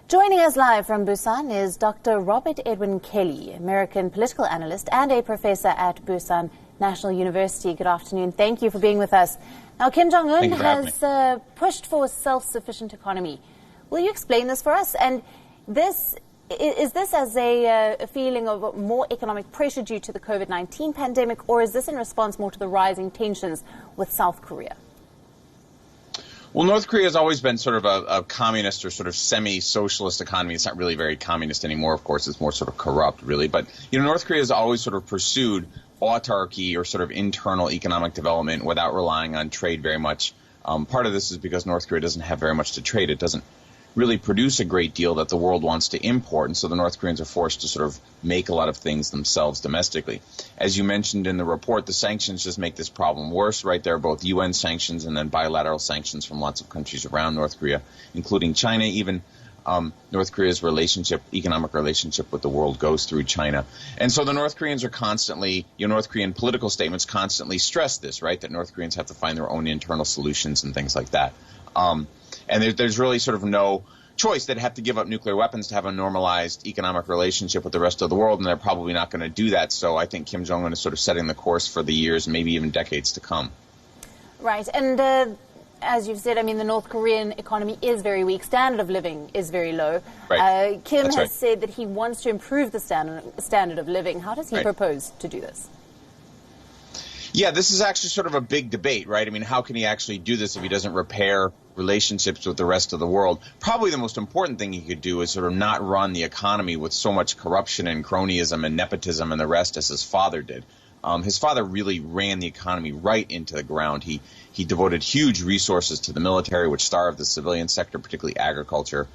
Joining us live from Busan is Dr. Robert Edwin Kelly, American political analyst and a professor at Busan National University. Good afternoon. Thank you for being with us. Now, Kim Jong Un has pushed for a self-sufficient economy. Will you explain this for us? And is this as a feeling of more economic pressure due to the COVID-19 pandemic, or is this in response more to the rising tensions with South Korea? Well, North Korea has always been sort of a communist or sort of semi-socialist economy. It's not really very communist anymore, of course. It's more sort of corrupt, really. But, you know, North Korea has always sort of pursued autarky or sort of internal economic development without relying on trade very much. Part of this is because North Korea doesn't have very much to trade. It doesn't really produce a great deal that the world wants to import, and so the North Koreans are forced to sort of make a lot of things themselves domestically. As you mentioned in the report, the sanctions just make this problem worse, right? There are both UN sanctions and then bilateral sanctions from lots of countries around North Korea, including China. Even North Korea's economic relationship with the world goes through China. And so the North Koreans are constantly, North Korean political statements constantly stress this, right? That North Koreans have to find their own internal solutions and things like that. And there's really sort of no choice. They'd have to give up nuclear weapons to have a normalized economic relationship with the rest of the world, and they're probably not going to do that. So I think Kim Jong Un is sort of setting the course for the years, maybe even decades to come. Right. And as you've said, I mean, the North Korean economy is very weak. Standard of living is very low. Right. Kim has said that he wants to improve the standard of living. How does he propose to do this? Yeah, this is actually sort of a big debate, right? I mean, how can he actually do this if he doesn't repair relationships with the rest of the world? Probably the most important thing he could do is sort of not run the economy with so much corruption and cronyism and nepotism and the rest as his father did. His father really ran the economy right into the ground. He devoted huge resources to the military, which starved the civilian sector, particularly agriculture.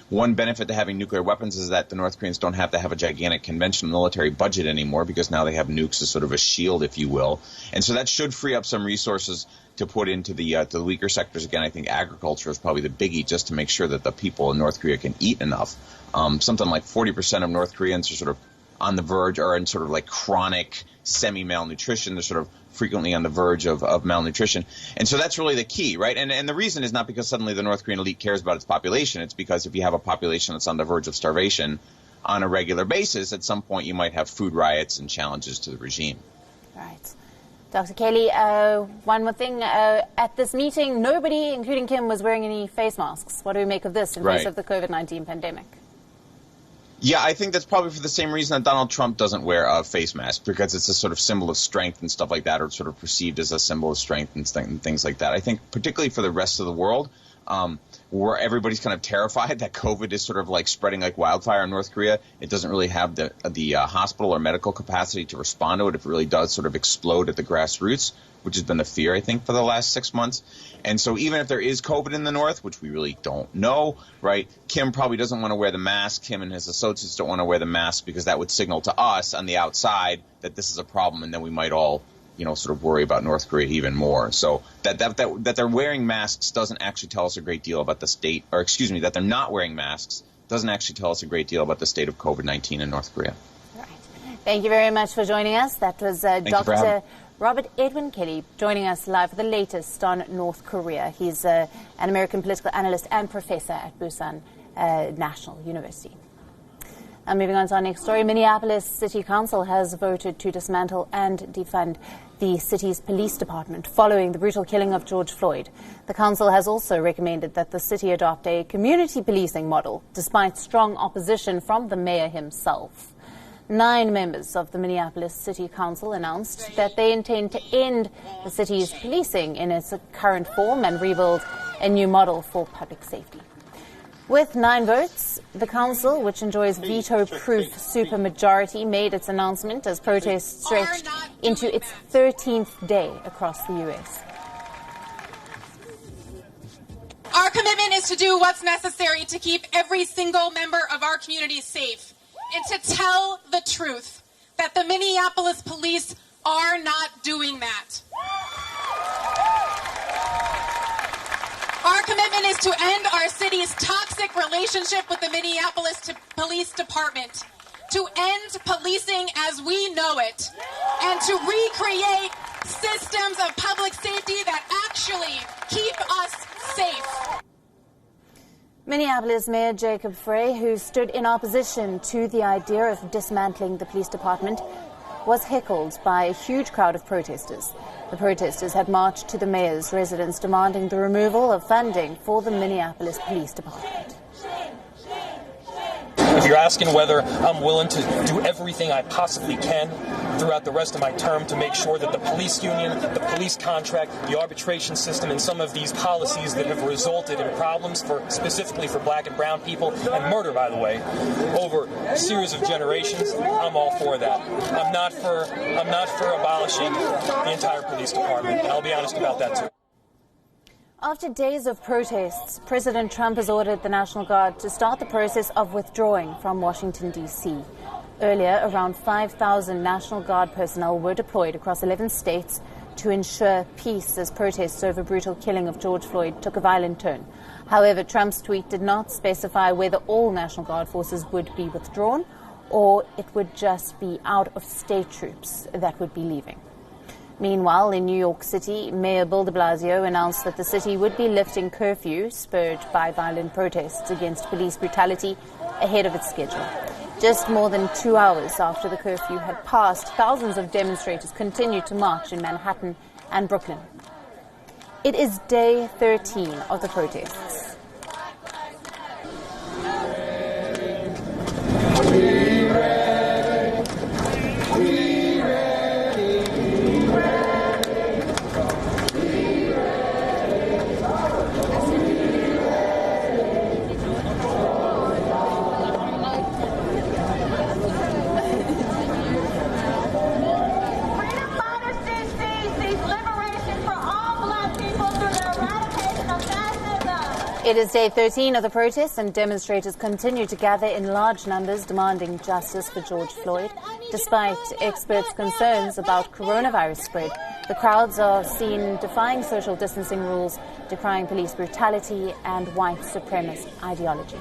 One benefit to having nuclear weapons is that the North Koreans don't have to have a gigantic conventional military budget anymore because now they have nukes as sort of a shield, if you will. And so that should free up some resources to put into the weaker sectors. Again, I think agriculture is probably the biggie, just to make sure that the people in North Korea can eat enough. Something like 40% of North Koreans are sort of on the verge or in sort of like chronic semi-malnutrition. They're sort of frequently on the verge of malnutrition. And so that's really the key, right? And the reason is not because suddenly the North Korean elite cares about its population. It's because if you have a population that's on the verge of starvation on a regular basis, at some point you might have food riots and challenges to the regime. Right. Dr. Kelly, one more thing. At this meeting, nobody, including Kim, was wearing any face masks. What do we make of this in face of the COVID-19 pandemic? Yeah, I think that's probably for the same reason that Donald Trump doesn't wear a face mask, because it's a sort of symbol of strength and stuff like that, or sort of perceived as a symbol of strength and things like that. I think particularly for the rest of the world, where everybody's kind of terrified that COVID is sort of like spreading like wildfire in North Korea, it doesn't really have the hospital or medical capacity to respond to it if it really does sort of explode at the grassroots, which has been the fear, I think, for the last 6 months. And so even if there is COVID in the North, which we really don't know, right, Kim probably doesn't want to wear the mask. Kim and his associates don't want to wear the mask because that would signal to us on the outside that this is a problem, and then we might all, sort of worry about North Korea even more. So that they're wearing masks doesn't actually tell us a great deal about the state, or excuse me, that they're not wearing masks doesn't actually tell us a great deal about the state of COVID-19 in North Korea. Right. Thank you very much for joining us. That was Dr. Robert Edwin Kelly joining us live for the latest on North Korea. He's an American political analyst and professor at Busan National University. Now, moving on to our next story, Minneapolis City Council has voted to dismantle and defund the city's police department following the brutal killing of George Floyd. The council has also recommended that the city adopt a community policing model, despite strong opposition from the mayor himself. 9 members of the Minneapolis City Council announced that they intend to end the city's policing in its current form and rebuild a new model for public safety. With 9 votes, the council, which enjoys veto-proof supermajority, made its announcement as protests stretched into its 13th day across the U.S. Our commitment is to do what's necessary to keep every single member of our community safe, and to tell the truth that the Minneapolis police are not doing that. Our commitment is to end our city's toxic relationship with the Minneapolis Police Department, to end policing as we know it, and to recreate systems of public safety that actually keep us safe. Minneapolis Mayor Jacob Frey, who stood in opposition to the idea of dismantling the police department, was heckled by a huge crowd of protesters. The protesters had marched to the mayor's residence demanding the removal of funding for the Minneapolis Police Department. If you're asking whether I'm willing to do everything I possibly can throughout the rest of my term to make sure that the police union, the police contract, the arbitration system, and some of these policies that have resulted in problems specifically for black and brown people, and murder, by the way, over a series of generations, I'm all for that. I'm not for abolishing the entire police department, and I'll be honest about that too. After days of protests, President Trump has ordered the National Guard to start the process of withdrawing from Washington, D.C. Earlier, around 5,000 National Guard personnel were deployed across 11 states to ensure peace as protests over brutal killing of George Floyd took a violent turn. However, Trump's tweet did not specify whether all National Guard forces would be withdrawn or it would just be out-of-state troops that would be leaving. Meanwhile, in New York City, Mayor Bill de Blasio announced that the city would be lifting curfew spurred by violent protests against police brutality ahead of its schedule. Just more than 2 hours after the curfew had passed, thousands of demonstrators continued to march in Manhattan and Brooklyn. It is day 13 of the protests. It is day 13 of the protests, and demonstrators continue to gather in large numbers demanding justice for George Floyd. Despite experts' concerns about coronavirus spread, the crowds are seen defying social distancing rules, decrying police brutality and white supremacist ideology.